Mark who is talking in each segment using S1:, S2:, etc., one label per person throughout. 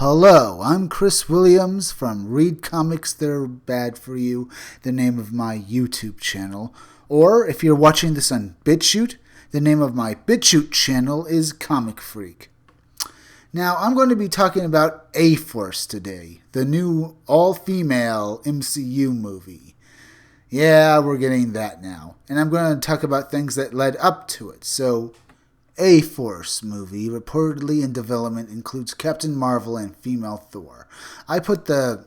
S1: Hello, I'm Chris Williams from Read Comics They're Bad For You, the name of my YouTube channel. Or, if you're watching this on BitChute, the name of my BitChute channel is Comic Freak. Now, I'm going to be talking about A-Force today, the new all-female MCU movie. Yeah, we're getting that now. And I'm going to talk about things that led up to it. So, A-Force movie, reportedly in development, includes Captain Marvel and female Thor. I put the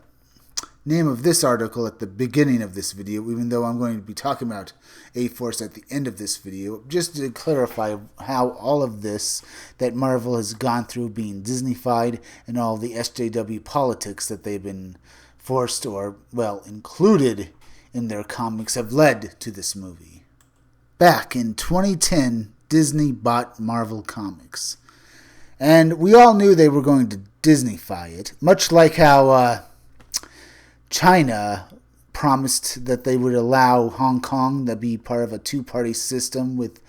S1: name of this article at the beginning of this video, even though I'm going to be talking about A-Force at the end of this video, just to clarify how all of this that Marvel has gone through being Disneyfied and all the SJW politics that they've been forced or, well, included in their comics have led to this movie. Back in 2010, Disney bought Marvel Comics. And we all knew they were going to Disneyfy it, much like how China promised that they would allow Hong Kong to be part of a two-party system with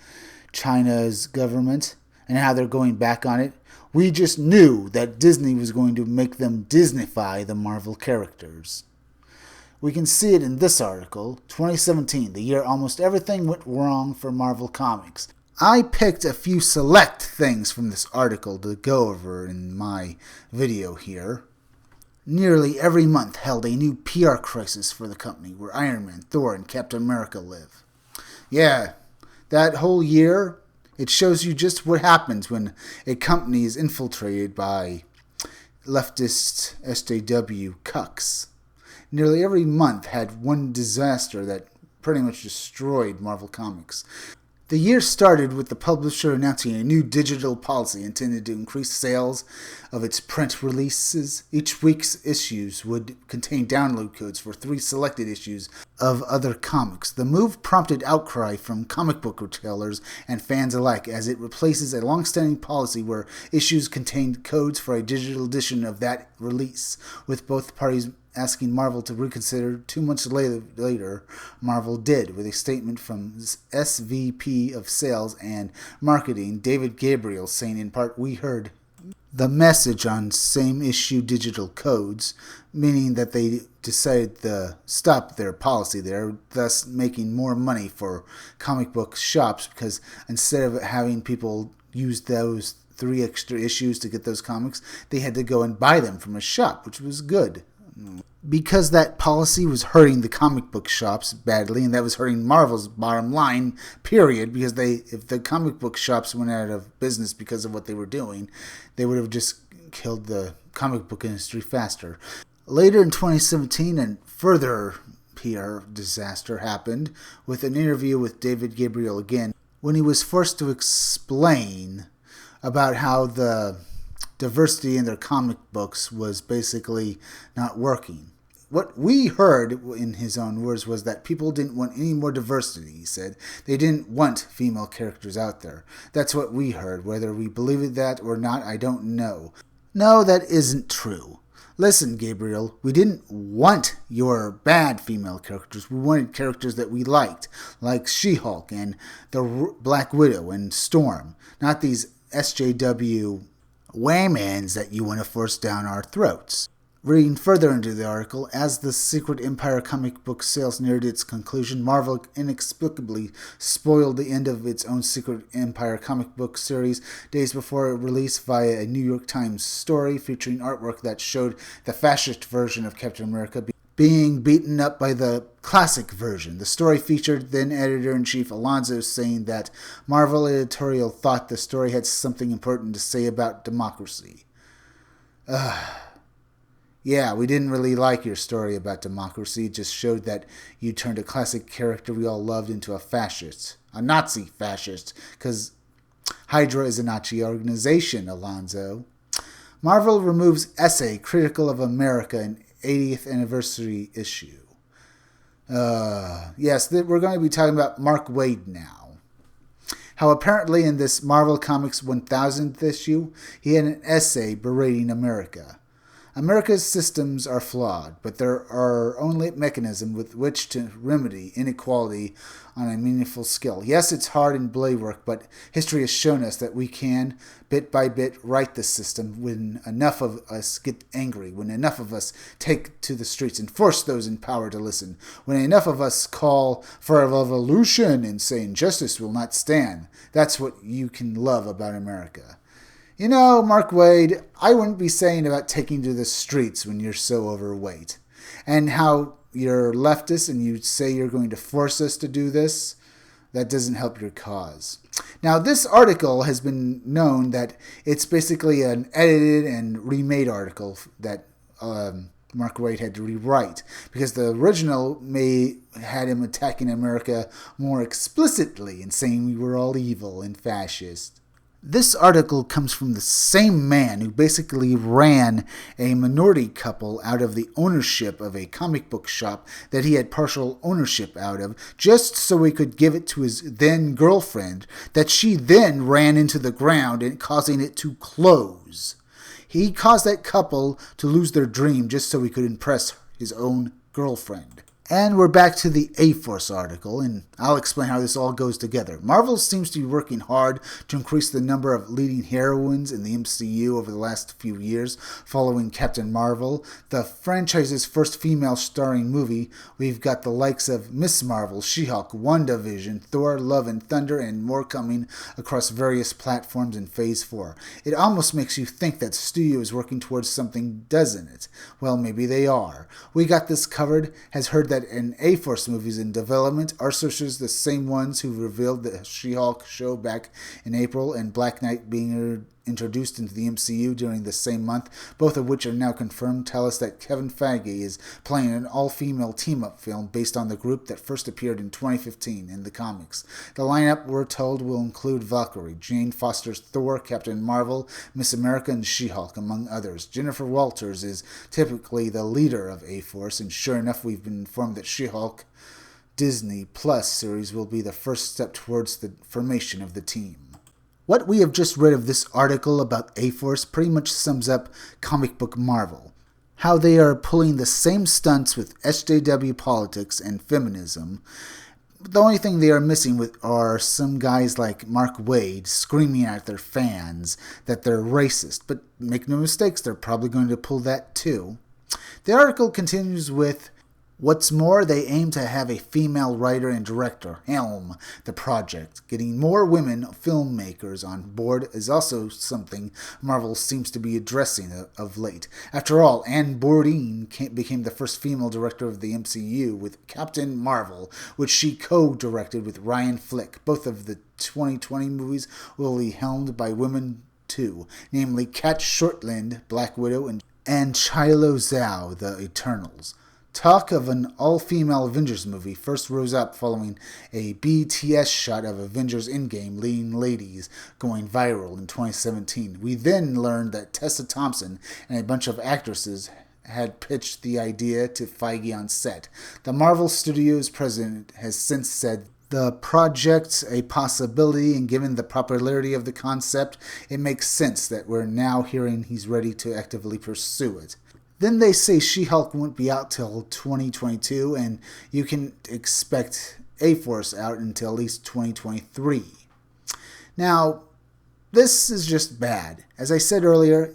S1: China's government, and how they're going back on it. We just knew that Disney was going to make them Disneyfy the Marvel characters. We can see it in this article, 2017, the year almost everything went wrong for Marvel Comics. I picked a few select things from this article to go over in my video here. Nearly every month held a new PR crisis for the company where Iron Man, Thor, and Captain America live. Yeah, that whole year, it shows you just what happens when a company is infiltrated by leftist SJW cucks. Nearly every month had one disaster that pretty much destroyed Marvel Comics. The year started with the publisher announcing a new digital policy intended to increase sales of its print releases. Each week's issues would contain download codes for 3 selected issues of other comics. The move prompted outcry from comic book retailers and fans alike, as it replaces a long-standing policy where issues contained codes for a digital edition of that release, with both parties asking Marvel to reconsider. 2 months later, Marvel did, with a statement from SVP of Sales and Marketing, David Gabriel, saying in part, "We heard the message on same-issue digital codes," meaning that they decided to stop their policy there, thus making more money for comic book shops, because instead of having people use those 3 extra issues to get those comics, they had to go and buy them from a shop, which was good. Because that policy was hurting the comic book shops badly, and that was hurting Marvel's bottom line, period, because if the comic book shops went out of business because of what they were doing, they would have just killed the comic book industry faster. Later in 2017, a further PR disaster happened with an interview with David Gabriel again, when he was forced to explain about how the diversity in their comic books was basically not working. What we heard, in his own words, was that people didn't want any more diversity, he said. They didn't want female characters out there. That's what we heard. Whether we believe that or not, I don't know. No, that isn't true. Listen, Gabriel, we didn't want your bad female characters. We wanted characters that we liked, like She-Hulk and the Black Widow and Storm, not these SJW whammans that you want to force down our throats. Reading further into the article, as the Secret Empire comic book sales neared its conclusion, Marvel inexplicably spoiled the end of its own Secret Empire comic book series days before release via a New York Times story featuring artwork that showed the fascist version of Captain America being beaten up by the classic version. The story featured then Editor-in-Chief Alonso saying that Marvel editorial thought the story had something important to say about democracy. Yeah, we didn't really like your story about democracy. It just showed that you turned a classic character we all loved into a fascist. A Nazi fascist. Because Hydra is a Nazi organization, Alonso. Marvel removes essay critical of America in 80th anniversary issue. Yes, we're going to be talking about Mark Waid now. How apparently in this Marvel Comics 1000th issue, he had an essay berating America. America's systems are flawed, but there are only mechanisms with which to remedy inequality on a meaningful scale. Yes, it's hard and blade work, but history has shown us that we can, bit by bit, right the system when enough of us get angry, when enough of us take to the streets and force those in power to listen, when enough of us call for a revolution and say injustice will not stand. That's what you can love about America. You know, Mark Wade, I wouldn't be saying about taking to the streets when you're so overweight. And how you're leftist and you say you're going to force us to do this, that doesn't help your cause. Now, this article has been known that it's basically an edited and remade article that Mark Wade had to rewrite, because the original had him attacking America more explicitly and saying we were all evil and fascist. This article comes from the same man who basically ran a minority couple out of the ownership of a comic book shop that he had partial ownership out of, just so he could give it to his then girlfriend, that she then ran into the ground and causing it to close. He caused that couple to lose their dream just so he could impress his own girlfriend. And we're back to the A-Force article, and I'll explain how this all goes together. Marvel seems to be working hard to increase the number of leading heroines in the MCU over the last few years. Following Captain Marvel, the franchise's first female starring movie, we've got the likes of Miss Marvel, She-Hulk, WandaVision, Thor, Love and Thunder, and more coming across various platforms in Phase 4. It almost makes you think that studio is working towards something, doesn't it? Well, maybe they are. We Got This Covered has heard that an A-Force movies in development. Our sources, the same ones who revealed the She-Hulk show back in April and Black Knight being introduced into the MCU during the same month, both of which are now confirmed, tell us that Kevin Feige is playing an all-female team-up film based on the group that first appeared in 2015 in the comics. The lineup, we're told, will include Valkyrie, Jane Foster's Thor, Captain Marvel, Miss America, and She-Hulk, among others. Jennifer Walters is typically the leader of A-Force, and sure enough, we've been informed that She-Hulk Disney Plus series will be the first step towards the formation of the team. What we have just read of this article about A-Force pretty much sums up comic book Marvel. How they are pulling the same stunts with SJW politics and feminism. The only thing they are missing with are some guys like Mark Wade screaming at their fans that they're racist. But make no mistakes, they're probably going to pull that too. The article continues with, what's more, they aim to have a female writer and director helm the project. Getting more women filmmakers on board is also something Marvel seems to be addressing of late. After all, Anne Bourdain became the first female director of the MCU with Captain Marvel, which she co-directed with Ryan Flick. Both of the 2020 movies will be helmed by women too, namely Kat Shortland, Black Widow, and Chilo Zhao, the Eternals. Talk of an all-female Avengers movie first rose up following a BTS shot of Avengers Endgame leading ladies going viral in 2017. We then learned that Tessa Thompson and a bunch of actresses had pitched the idea to Feige on set. The Marvel Studios president has since said the project's a possibility, and given the popularity of the concept, it makes sense that we're now hearing he's ready to actively pursue it. Then they say She-Hulk won't be out till 2022, and you can expect A-Force out until at least 2023. Now, this is just bad. As I said earlier,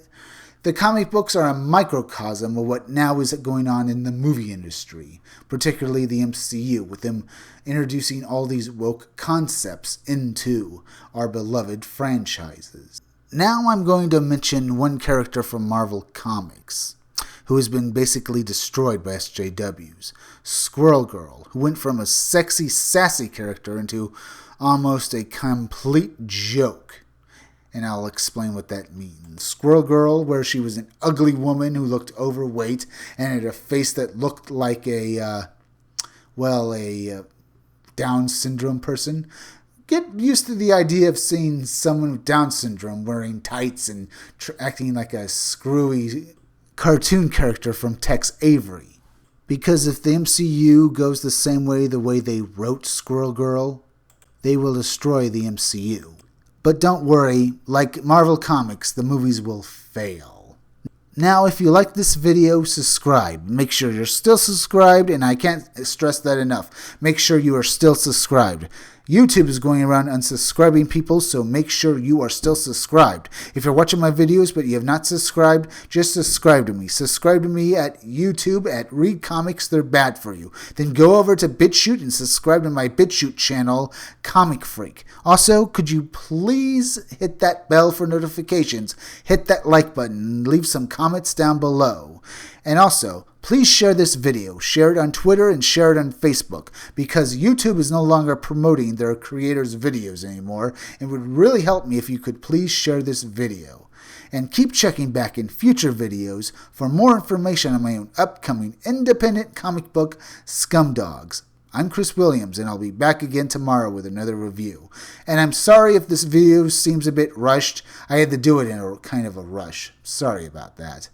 S1: the comic books are a microcosm of what now is going on in the movie industry, particularly the MCU, with them introducing all these woke concepts into our beloved franchises. Now I'm going to mention one character from Marvel Comics who has been basically destroyed by SJWs. Squirrel Girl, who went from a sexy, sassy character into almost a complete joke. And I'll explain what that means. Squirrel Girl, where she was an ugly woman who looked overweight and had a face that looked like a Down syndrome person. Get used to the idea of seeing someone with Down syndrome wearing tights and acting like a screwy cartoon character from Tex Avery. Because if the MCU goes the way they wrote Squirrel Girl, they will destroy the MCU. But don't worry, like Marvel Comics, the movies will fail. Now, if you like this video, subscribe. Make sure you're still subscribed, and I can't stress that enough. Make sure you are still subscribed. YouTube is going around unsubscribing people, so make sure you are still subscribed. If you're watching my videos but you have not subscribed, just subscribe to me. Subscribe to me at YouTube at Read Comics They're Bad For You. Then go over to BitChute and subscribe to my BitChute channel, Comic Freak. Also, could you please hit that bell for notifications, hit that like button, and leave some comments down below. And also, please share this video. Share it on Twitter and share it on Facebook, because YouTube is no longer promoting their creators' videos anymore, and would really help me if you could please share this video. And keep checking back in future videos for more information on my own upcoming independent comic book, Scumdogs. I'm Chris Williams, and I'll be back again tomorrow with another review. And I'm sorry if this video seems a bit rushed. I had to do it in a kind of a rush. Sorry about that.